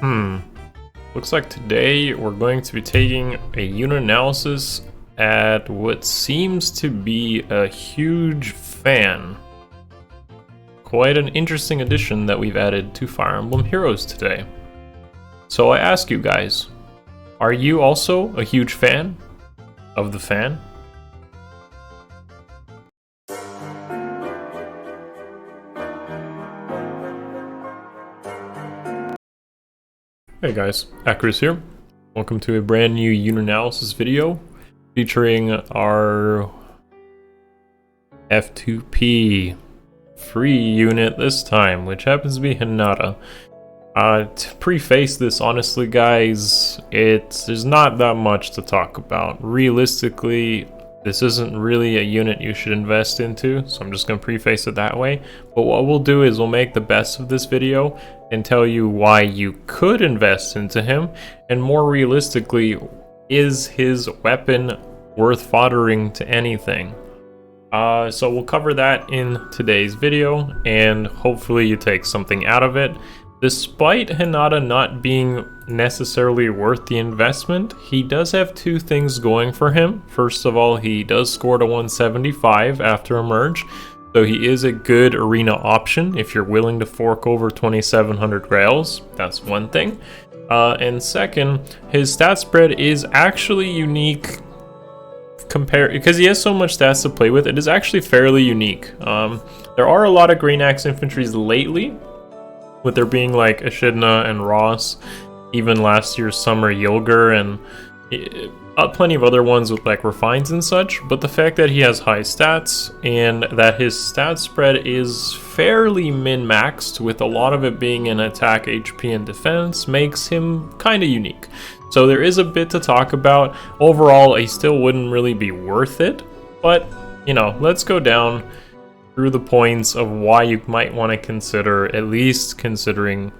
Looks like today we're going to be taking a unit analysis at what seems to be a huge fan. Quite an interesting addition that we've added to Fire Emblem Heroes today. So I ask you guys, are you also a huge fan of the fan? Hey guys, Akariss here. Welcome to a brand new unit analysis video featuring our F2P free unit this time, which happens to be Hinata. To preface this, honestly guys, there's not that much to talk about. Realistically, this isn't really a unit you should invest into, so I'm just going to preface it that way. But what we'll do is we'll make the best of this video and tell you why you could invest into him, and more realistically, is his weapon worth foddering to anything? So we'll cover that in today's video, and hopefully you take something out of it. Despite Hinata not being necessarily worth the investment, he does have two things going for him. First of all, he does score to 175 after a merge, so he is a good arena option if you're willing to fork over 2,700 grails. That's one thing. And second, his stat spread is actually unique because he has so much stats to play with. It is actually fairly unique. There are a lot of Green Axe infantries lately, with there being like Echidna and Ross, even last year's Summer Yulger, and plenty of other ones with like Refines and such. But the fact that he has high stats and that his stat spread is fairly min-maxed, with a lot of it being in attack, HP, and defense, makes him kind of unique. So there is a bit to talk about. Overall, he still wouldn't really be worth it, but you know, let's go down through the points of why you might want to consider, at least considering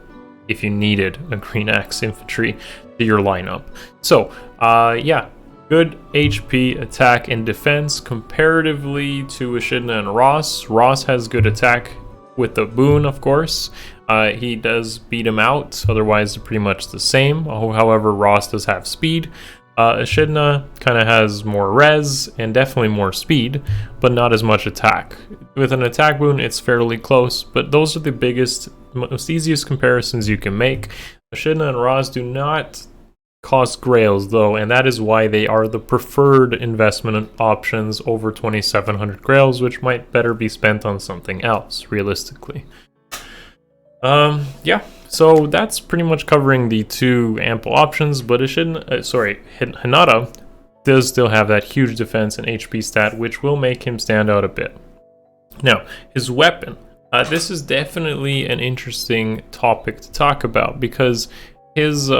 if you needed a Green Axe infantry to your lineup. So, yeah, good HP, attack, and defense comparatively to Echidna and Ross. Ross has good attack with the boon, of course. He does beat him out, otherwise they're pretty much the same. However, Ross does have speed. Echidna kind of has more res and definitely more speed, but not as much attack. With an attack boon, it's fairly close, but those are the biggest, most easiest comparisons you can make. Echidna and Ross do not cost grails though, and that is why they are the preferred investment options over 2,700 grails, which might better be spent on something else, realistically. Yeah. So that's pretty much covering the two ample options, but Hinata does still have that huge defense and HP stat, which will make him stand out a bit. Now, his weapon. This is definitely an interesting topic to talk about, because his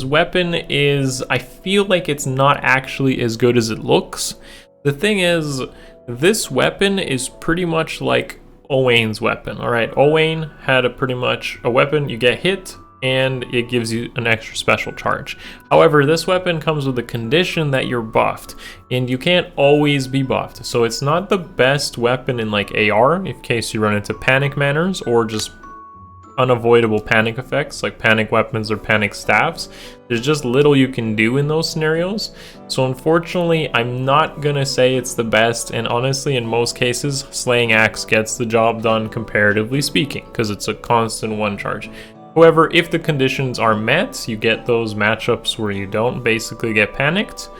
weapon is, I feel like it's not actually as good as it looks. The thing is, this weapon is pretty much like Owain's weapon. Alright, Owain had pretty much a weapon, you get hit and it gives you an extra special charge. However, this weapon comes with a condition that you're buffed, and you can't always be buffed. So it's not the best weapon in like AR in case you run into panic manners or just unavoidable panic effects like panic weapons or panic staffs. There's just little you can do in those scenarios. So unfortunately, I'm not gonna say it's the best, and honestly in most cases Slaying Axe gets the job done comparatively speaking, because it's a constant one charge. However, if the conditions are met, you get those matchups where you don't basically get panicked,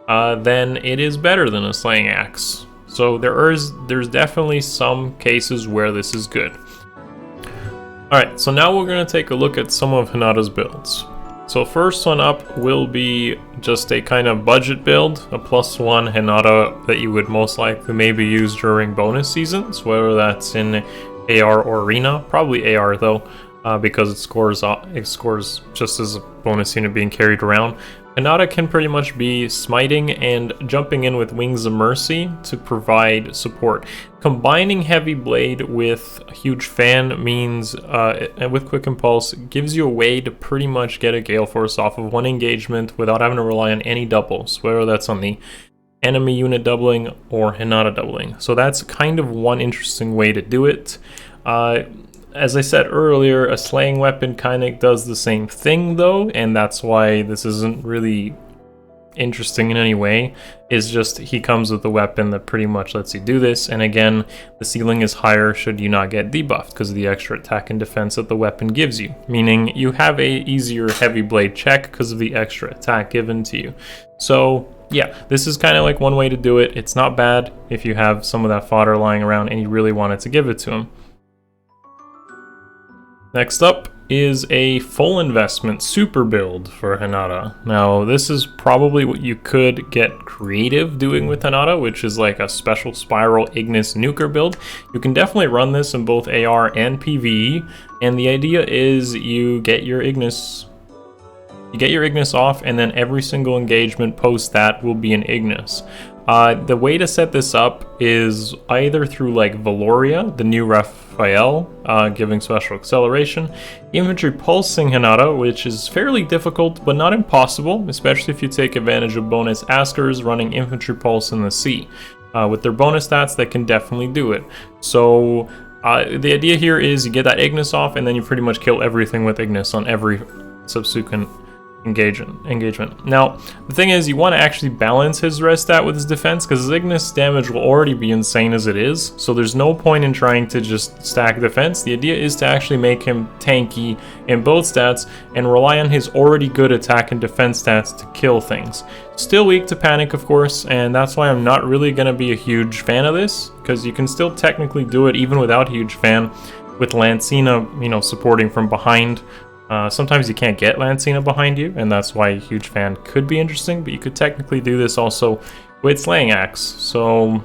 then it is better than a Slaying Axe. So there's definitely some cases where this is good. Alright, so now we're going to take a look at some of Hinata's builds. So first one up will be just a kind of budget build, a +1 Hinata that you would most likely maybe use during bonus seasons, whether that's in AR or Arena, probably AR though, because it scores just as a bonus unit being carried around. Hinata can pretty much be smiting and jumping in with Wings of Mercy to provide support. Combining Heavy Blade with Huge Fan means, and with Quick Impulse, gives you a way to pretty much get a Gale Force off of one engagement without having to rely on any doubles, whether that's on the enemy unit doubling or Hinata doubling. So that's kind of one interesting way to do it. As I said earlier, a slaying weapon kind of does the same thing though, and that's why this isn't really interesting in any way. Is just he comes with a weapon that pretty much lets you do this, and again, the ceiling is higher should you not get debuffed because of the extra attack and defense that the weapon gives you, meaning you have a easier heavy blade check because of the extra attack given to you. So yeah, this is kind of like one way to do it. It's not bad if you have some of that fodder lying around and you really wanted to give it to him. Next up is a full investment super build for Hinata. Now this is probably what you could get creative doing with Hinata, which is like a special spiral Ignis nuker build. You can definitely run this in both AR and PvE, and the idea is you get your Ignis off, and then every single engagement post that will be an Ignis. The way to set this up is either through like Valoria, the new Raphael, giving special acceleration, infantry pulsing Hinata, which is fairly difficult but not impossible, especially if you take advantage of bonus askers running infantry pulse in the sea. With their bonus stats, they can definitely do it. So the idea here is you get that Ignis off, and then you pretty much kill everything with Ignis on every subsequent engagement. Now, the thing is, you want to actually balance his res stat with his defense, because his Ignis damage will already be insane as it is, so there's no point in trying to just stack defense. The idea is to actually make him tanky in both stats and rely on his already good attack and defense stats to kill things. Still weak to panic, of course, and that's why I'm not really going to be a huge fan of this, because you can still technically do it even without huge fan with Lancina, you know, supporting from behind. Sometimes you can't get Lancina behind you, and that's why a huge fan could be interesting, but you could technically do this also with Slaying Axe. So,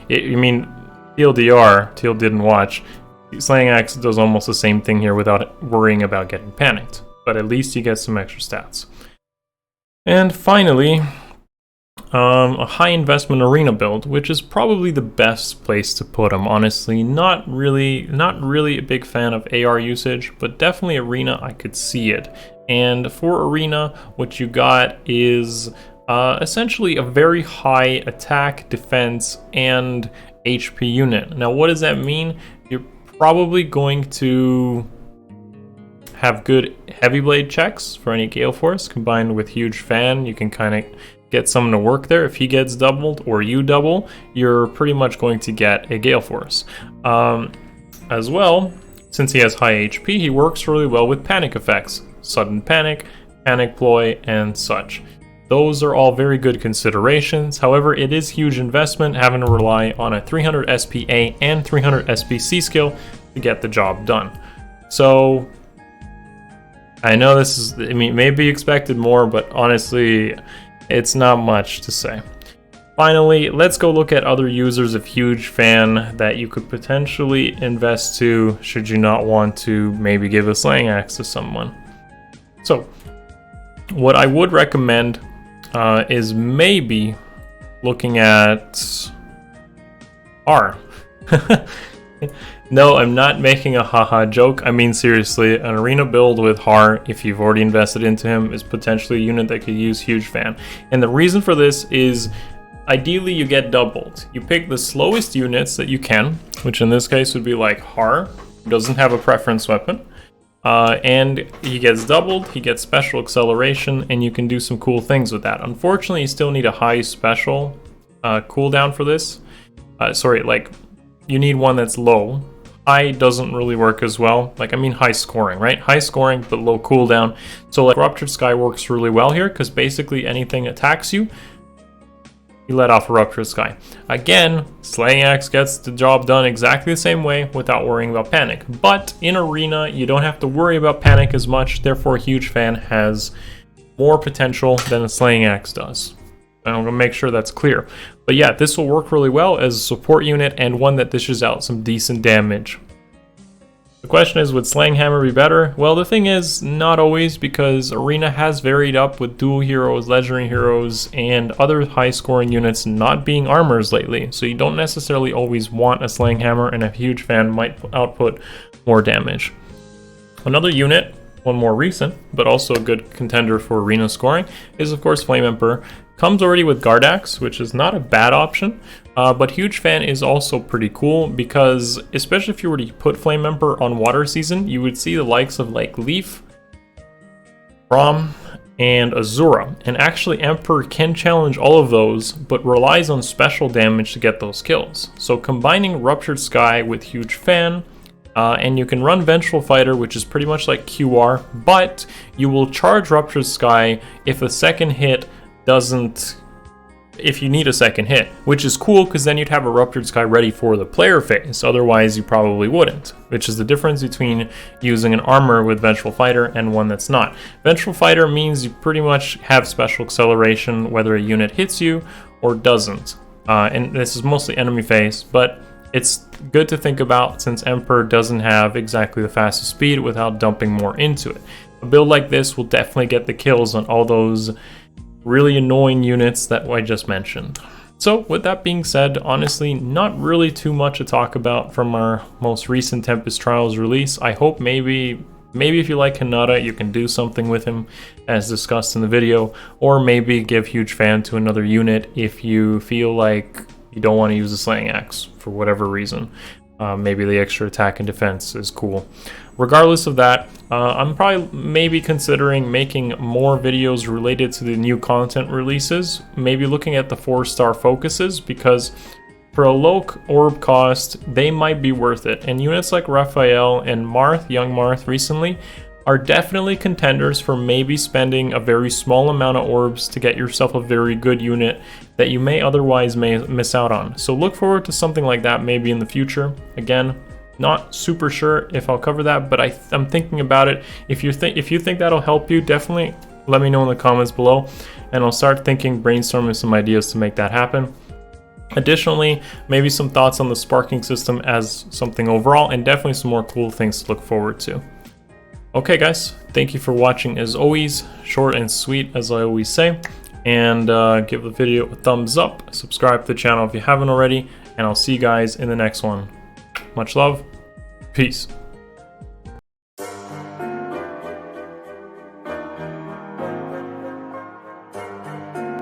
TLDR, Teal didn't watch, Slaying Axe does almost the same thing here without worrying about getting panicked, but at least you get some extra stats. And finally, a high investment arena build, which is probably the best place to put them, honestly. Not really a big fan of AR usage, but definitely arena, I could see it. And for arena, what you got is essentially a very high attack, defense, and HP unit. Now what does that mean? You're probably going to have good heavy blade checks for any Gale Force combined with huge fan. You can kind of get someone to work there. If he gets doubled or you double, you're pretty much going to get a Gale Force. As well, since he has high HP, he works really well with panic effects. Sudden panic, panic ploy, and such. Those are all very good considerations. However, it is huge investment having to rely on a 300 SPA and 300 SPC skill to get the job done. So I know this is, maybe expected more, but honestly, it's not much to say. Finally, let's go look at other users of huge fan that you could potentially invest to should you not want to maybe give a Slaying Axe to someone. So, what I would recommend is maybe looking at R. No, I'm not making a haha joke. I mean seriously, an arena build with Har, if you've already invested into him, is potentially a unit that could use huge fan. And the reason for this is, ideally you get doubled. You pick the slowest units that you can, which in this case would be like Har, who doesn't have a preference weapon. And he gets doubled, he gets special acceleration, and you can do some cool things with that. Unfortunately, you still need a high special cooldown for this. You need one that's low. High doesn't really work as well. High scoring, right? High scoring, but low cooldown. So like Ruptured Sky works really well here, because basically anything attacks you, you let off a Ruptured Sky. Again, Slaying Axe gets the job done exactly the same way without worrying about panic. But in arena, you don't have to worry about panic as much, therefore Huge Fan has more potential than a Slaying Axe does. And I'm going to make sure that's clear. But yeah, this will work really well as a support unit and one that dishes out some decent damage. The question is, would Slaying Hammer be better? Well, the thing is, not always, because Arena has varied up with dual heroes, legendary heroes, and other high scoring units not being armors lately. So you don't necessarily always want a Slaying Hammer, and a Huge Fan might output more damage. Another unit, one more recent, but also a good contender for arena scoring, is of course Flame Emperor. Comes already with Guard Axe, which is not a bad option. But Huge Fan is also pretty cool because, especially if you were to put Flame Emperor on Water Season, you would see the likes of like Leaf, Braum, and Azura. And actually Emperor can challenge all of those, but relies on special damage to get those kills. So combining Ruptured Sky with Huge Fan, and you can run Vengeful Fighter, which is pretty much like QR, but you will charge Ruptured Sky if a second hit doesn't... if you need a second hit, which is cool because then you'd have a Ruptured Sky ready for the player phase, otherwise you probably wouldn't, which is the difference between using an armor with Vengeful Fighter and one that's not. Vengeful Fighter means you pretty much have special acceleration whether a unit hits you or doesn't, and this is mostly enemy phase, but it's good to think about since Emperor doesn't have exactly the fastest speed without dumping more into it. A build like this will definitely get the kills on all those really annoying units that I just mentioned. So with that being said, honestly, not really too much to talk about from our most recent Tempest Trials release. I hope maybe if you like Hinata, you can do something with him as discussed in the video, or maybe give Huge Fan to another unit if you feel like you don't want to use the Slaying Axe for whatever reason. Maybe the extra attack and defense is cool. Regardless of that, I'm probably maybe considering making more videos related to the new content releases, maybe looking at the 4-star focuses, because for a low orb cost, they might be worth it. And units like Raphael and Marth, young Marth recently, are definitely contenders for maybe spending a very small amount of orbs to get yourself a very good unit that you may otherwise miss out on. So look forward to something like that maybe in the future. Again, not super sure if I'll cover that, but I'm thinking about it. If you think that'll help you, definitely let me know in the comments below, and I'll start brainstorming some ideas to make that happen. Additionally, maybe some thoughts on the sparking system as something overall, and definitely some more cool things to look forward to. Okay guys, thank you for watching as always, short and sweet as I always say, and give the video a thumbs up, subscribe to the channel if you haven't already, and I'll see you guys in the next one. Much love, peace.